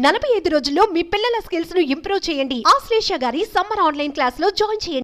45 రోజుల్లో మీ పిల్లల స్కిల్స్ ను ఇంప్రూవ్ చేయండి. ఆశ్లేష గారి సమ్మర్ ఆన్లైన్ క్లాస్ లో జాయిన్ చేయండి.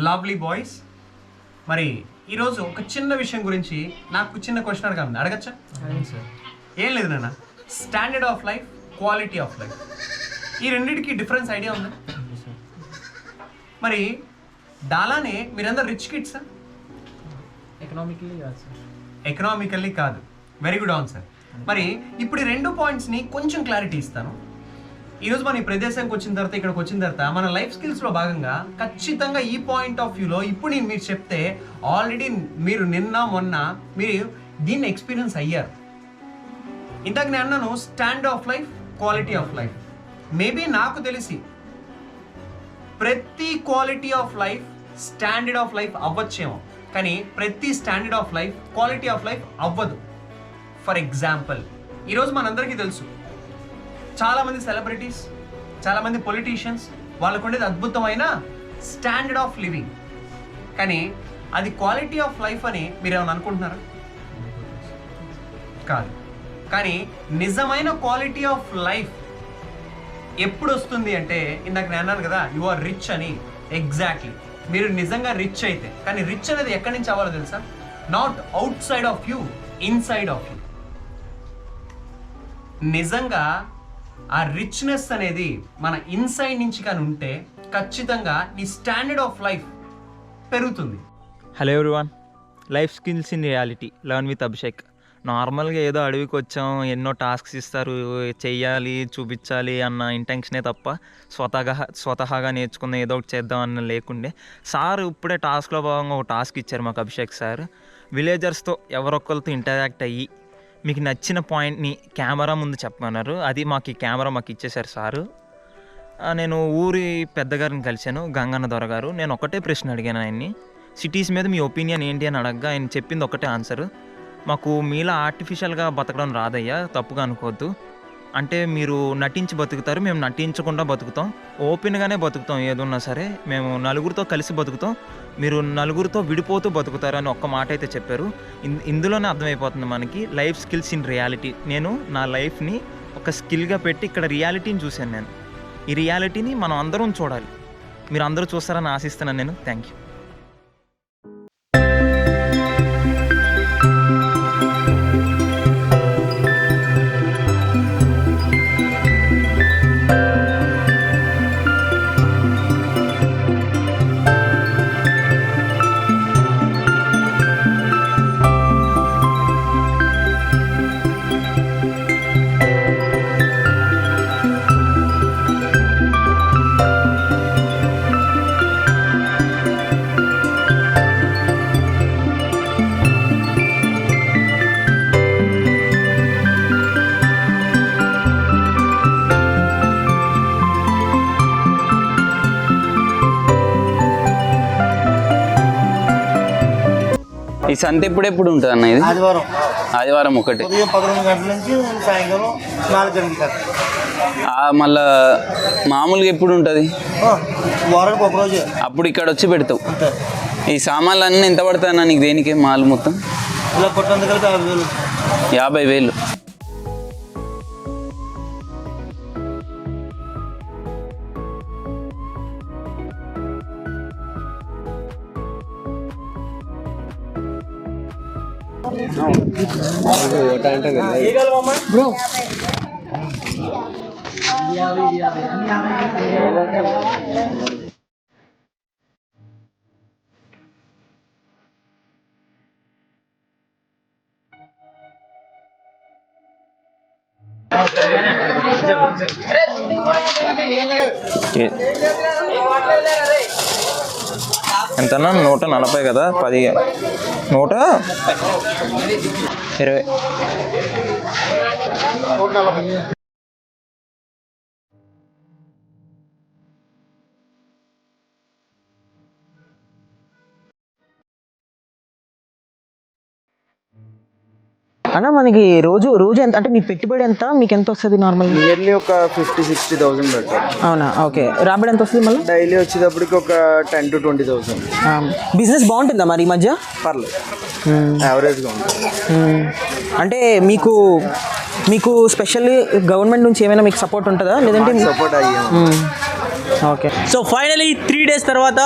లవ్లీ బాయ్స్, మరి ఈరోజు ఒక చిన్న విషయం గురించి నాకు చిన్న క్వశ్చన్ అడగచ్చా? ఏం లేదు నాన్న, standard of life, quality of life, ఈ రెండింటికి డిఫరెన్స్ ఐడియా ఉందా? మరి దాలానే మీరందరూ రిచ్ కిడ్సా? ఎకనామికల్లీ కాదు. Very good answer. మరి ఇప్పుడు ఈ 2 పాయింట్స్ని కొంచెం క్లారిటీ ఇస్తాను. ఈరోజు మన ఈ ప్రదేశానికి వచ్చిన తర్వాత, ఇక్కడికి వచ్చిన తర్వాత మన లైఫ్ స్కిల్స్లో భాగంగా ఖచ్చితంగా ఈ పాయింట్ ఆఫ్ వ్యూలో ఇప్పుడు నేను మీరు చెప్తే ఆల్రెడీ మీరు నిన్న మొన్న మీరు దీన్ని ఎక్స్పీరియన్స్ అయ్యారు. ఇందాక నేను అన్నాను standard of life, quality of life. Maybe నాకు తెలిసి ప్రతి quality of life standard of life అవ్వచ్చేమో, కానీ ప్రతి standard of life quality of life అవ్వదు. ఫర్ ఎగ్జాంపుల్, ఈరోజు మనందరికీ తెలుసు చాలామంది సెలబ్రిటీస్, చాలామంది పొలిటీషియన్స్, వాళ్ళకు ఉండేది అద్భుతమైన స్టాండర్డ్ ఆఫ్ లివింగ్, కానీ అది క్వాలిటీ ఆఫ్ లైఫ్ అని మీరు ఏమైనా అనుకుంటున్నారా? కాదు. కానీ నిజమైన క్వాలిటీ ఆఫ్ లైఫ్ ఎప్పుడు వస్తుంది అంటే, ఇందాక నేను అన్నాను కదా యు ఆర్ రిచ్ అని. ఎగ్జాక్ట్లీ, మీరు నిజంగా రిచ్ అయితే, కానీ రిచ్ అనేది ఎక్కడి నుంచి అవ్వాలో తెలుసా? Not out side of you, inside of you. నిజంగా ఆ రిచ్నెస్ అనేది మన ఇన్సైడ్ నుంచి కానీ ఉంటే ఖచ్చితంగా నీ స్టాండర్డ్ ఆఫ్ లైఫ్ పెరుగుతుంది. Hello everyone, life skills in reality, learn with Abhishek. నార్మల్గా ఏదో అడవికి వచ్చాం, ఎన్నో టాస్క్స్ ఇస్తారు, చెయ్యాలి, చూపించాలి అన్న ఇంటెన్షనే తప్ప స్వతహాగా నేర్చుకున్న ఏదో ఒకటి చేద్దాం అన్న లేకుండే. సార్ ఇప్పుడే టాస్క్లో భాగంగా ఒక టాస్క్ ఇచ్చారు మాకు అభిషేక్ సార్. విలేజర్స్తో ఎవరొక్కరితో ఇంటరాక్ట్ అయ్యి మీకు నచ్చిన పాయింట్ని కెమెరా ముందు చెప్పమన్నారు. అది మాకు ఈ కెమెరా మాకు ఇచ్చేశారు సారు. నేను ఊరి పెద్దగారిని కలిశాను, గంగన్న దొర గారు. నేను ఒకటే ప్రశ్న అడిగాను ఆయన్ని, సిటీస్ మీద మీ ఒపీనియన్ ఏంటి అని అడగగా ఆయన చెప్పింది ఒకటే ఆన్సర్, మాకు మీలా ఆర్టిఫిషియల్గా బతకడం రాదయ్యా, తప్పుగా అనుకోవద్దు. అంటే మీరు నటించి బతుకుతారు, మేము నటించకుండా బతుకుతాం, ఓపెన్గానే బతుకుతాం. ఏదున్నా సరే మేము నలుగురితో కలిసి బతుకుతాం, మీరు నలుగురితో విడిపోతూ బతుకుతారు అని ఒక్క మాట అయితే చెప్పారు. ఇందులోనే అర్థమైపోతుంది మనకి లైఫ్ స్కిల్స్ ఇన్ రియాలిటీ. నేను నా లైఫ్ని ఒక స్కిల్గా పెట్టి ఇక్కడ రియాలిటీని చూశాను. నేను ఈ రియాలిటీని మనం అందరం చూడాలి. మీరు అందరూ చూస్తారని ఆశిస్తున్నాను నేను. Thank you. ఈ సంత ఎప్పుడు ఉంటుంది అన్న? ఇది ఆదివారం ఒకటి, ఉదయం 11 గంటల నుంచి సాయంకాలం 4 గంటల. మళ్ళా మామూలుగా ఎప్పుడు ఉంటుంది? వారానికి ఒక రోజు. అప్పుడు ఇక్కడ వచ్చి పెడతావు. ఈ సామాన్లు అన్నీ ఎంత పడతాయన్నా నీకు? దేనికి మాల్ మొత్తం ఇలా కొట్టందుకు 50,000. ఎంతన్నా 140 కదా, 10 120. అన్న మనకి రోజు ఎంత అంటే మీ పెట్టుబడి ఎంత, మీకు ఎంత వస్తుంది నార్మల్? ఇయర్లీ ఒక 50-60,000 పెట్టాలి. అవునా, ఓకే. రాబడి ఎంత వస్తుంది మళ్ళీ? డైలీ వచ్చేటప్పటికి ఒక 10 to 20,000. బిజినెస్ బాగుంటుందా మరి ఈ మధ్య? పర్లేదు, యావరేజ్గా ఉంటుంది. అంటే మీకు స్పెషల్లీ గవర్నమెంట్ నుంచి ఏమైనా మీకు సపోర్ట్ ఉంటుందా, లేదంటే సపోర్ట్ అయ్యాము. ఓకే. సో ఫైనలీ 3 days తర్వాత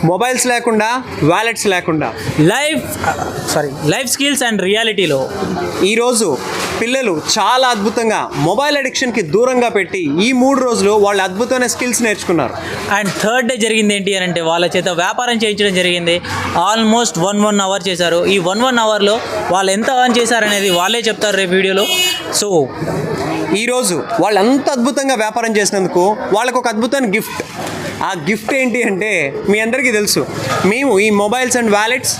మొబైల్స్ లేకుండా, వాలెట్స్ లేకుండా లైఫ్ స్కిల్స్ అండ్ రియాలిటీలో ఈరోజు పిల్లలు చాలా అద్భుతంగా మొబైల్ అడిక్షన్కి దూరంగా పెట్టి ఈ 3 రోజులు వాళ్ళు అద్భుతమైన స్కిల్స్ నేర్చుకున్నారు. అండ్ 3rd day జరిగింది ఏంటి అని అంటే వాళ్ళ చేత వ్యాపారం చేయించడం జరిగింది. ఆల్మోస్ట్ 1 hour చేశారు. ఈ 1 hourలో వాళ్ళు ఎంత అర్న్ చేశారనేది వాళ్ళే చెప్తారు రేపు వీడియోలో. సో ఈరోజు వాళ్ళు అంత అద్భుతంగా వ్యాపారం చేసినందుకు వాళ్ళకు ఒక అద్భుతమైన గిఫ్ట్. ఆ గిఫ్ట్ ఏంటి అంటే మీ అందరికీ తెలుసు, మేము ఈ మొబైల్స్ అండ్ వ్యాలెట్స్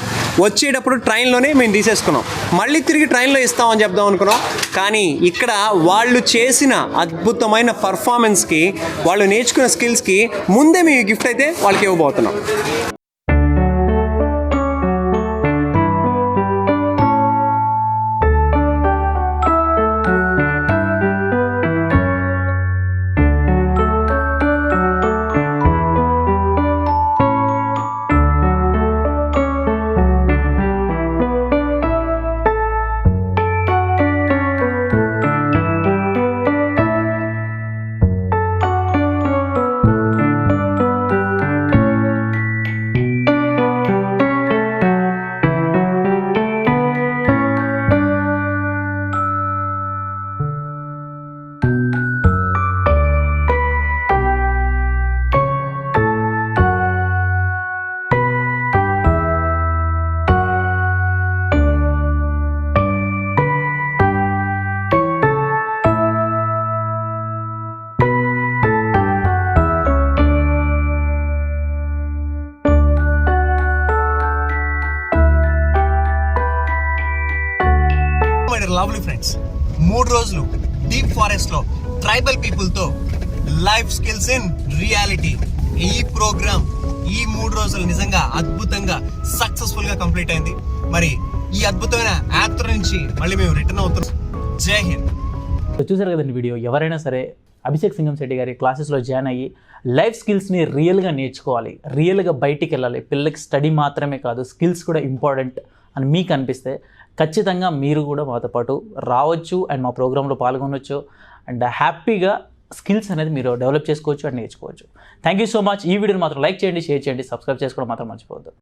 వచ్చేటప్పుడు ట్రైన్లోనే మేము తీసేసుకున్నాం. మళ్ళీ తిరిగి ట్రైన్లో ఇస్తామని చెప్దాం అనుకున్నాం. కానీ ఇక్కడ వాళ్ళు చేసిన అద్భుతమైన పర్ఫార్మెన్స్కి, వాళ్ళు నేర్చుకున్న స్కిల్స్కి ముందే మేము ఈ గిఫ్ట్ అయితే వాళ్ళకి ఇవ్వబోతున్నాం. లవ్లీ ఫ్రెండ్స్, 3 రోజులు డీప్ ఫారెస్ట్ లో ట్రైబల్ పీపుల్ తో లైఫ్ స్కిల్స్ ఇన్ రియాలిటీ. ఈ ప్రోగ్రామ్ ఈ 3 రోజులు నిజంగా అద్భుతంగా సక్సెస్ఫుల్ గా కంప్లీట్ అయింది. మరి ఈ అద్భుతమైన యాత్ర నుంచి మళ్ళీ మేము రిటర్న్ అవుతున్నాం. జై హింద్. చూసారు కదండి వీడియో. ఎవరైనా సరే అభిషేక్ సింగం శెట్టి గారి క్లాసెస్లో జాయిన్ అయ్యి లైఫ్ స్కిల్స్ని రియల్గా నేర్చుకోవాలి, రియల్గా బయటికి వెళ్ళాలి. పిల్లలకి స్టడీ మాత్రమే కాదు, స్కిల్స్ కూడా ఇంపార్టెంట్ అని మీకు అనిపిస్తే ఖచ్చితంగా మీరు కూడా మాతో పాటు రావచ్చు అండ్ మా ప్రోగ్రాంలో పాల్గొనవచ్చు అండ్ హ్యాపీగా స్కిల్స్ అనేది మీరు డెవలప్ చేసుకోవచ్చు అండ్ నేర్చుకోవచ్చు. Thank you so much. ఈ వీడియోని మాత్రం లైక్ చేయండి, షేర్ చేయండి, సబ్స్క్రైబ్ చేసుకోవడం మాత్రం మర్చిపోవద్దు.